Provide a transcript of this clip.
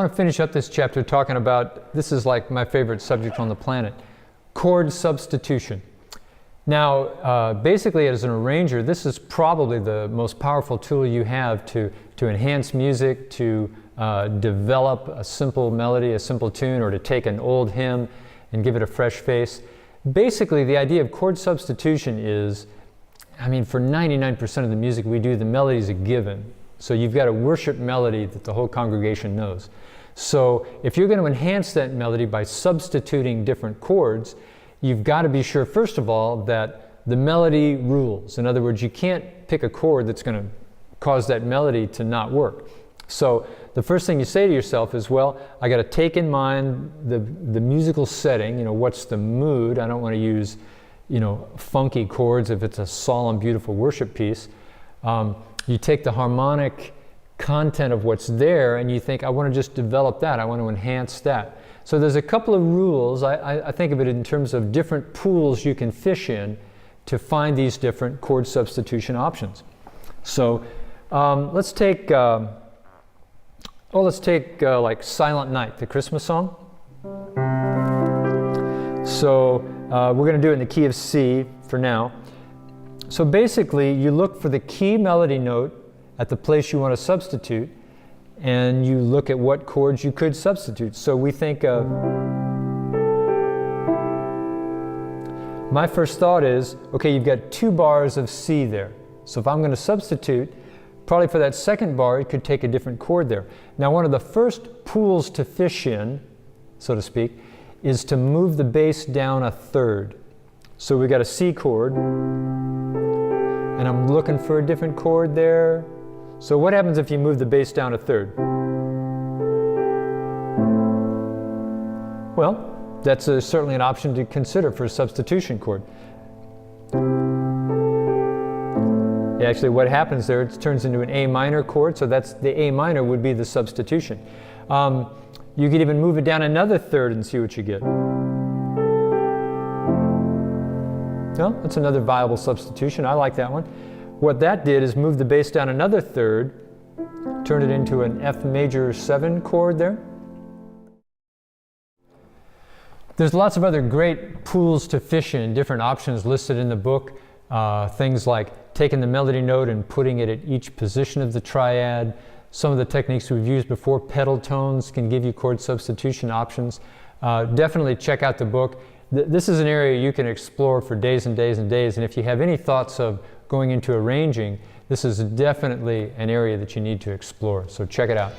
want to finish up this chapter talking about, this is like my favorite subject on the planet, chord substitution. Now, basically as an arranger, this is probably the most powerful tool you have to enhance music, to develop a simple melody, a simple tune, or to take an old hymn and give it a fresh face. Basically, the idea of chord substitution is, I mean, for 99% of the music we do, the melody is a given. So you've got a worship melody that the whole congregation knows. So if you're going to enhance that melody by substituting different chords, you've got to be sure, first of all, that the melody rules. In other words, you can't pick a chord that's going to cause that melody to not work. So the first thing you say to yourself is, well, I got to take in mind the musical setting, what's the mood. I don't want to use, funky chords if it's a solemn, beautiful worship piece. You take the harmonic content of what's there and you think, I want to just develop that, I want to enhance that. So there's a couple of rules. I think of it in terms of different pools you can fish in to find these different chord substitution options. So let's take like Silent Night, the Christmas song. So we're going to do it in the key of C for now. So basically, you look for the key melody note at the place you want to substitute, and you look at what chords you could substitute. So we think of, my first thought is, okay, you've got 2 bars of C there. So if I'm going to substitute, probably for that second bar, it could take a different chord there. Now, one of the first pools to fish in, so to speak, is to move the bass down a third. So we've got a C chord, and I'm looking for a different chord there. So what happens if you move the bass down a third? Well, that's certainly an option to consider for a substitution chord. Actually, what happens there, it turns into an A minor chord, so that's the A minor would be the substitution. You could even move it down another third and see what you get. Well, that's another viable substitution. I like that one. What that did is move the bass down another third, turn it into an F major 7 chord there. There's lots of other great pools to fish in, different options listed in the book. Things like taking the melody note and putting it at each position of the triad. Some of the techniques we've used before, pedal tones, can give you chord substitution options. Definitely check out the book. This is an area you can explore for days and days and days, and if you have any thoughts of going into arranging, this is definitely an area that you need to explore, so check it out.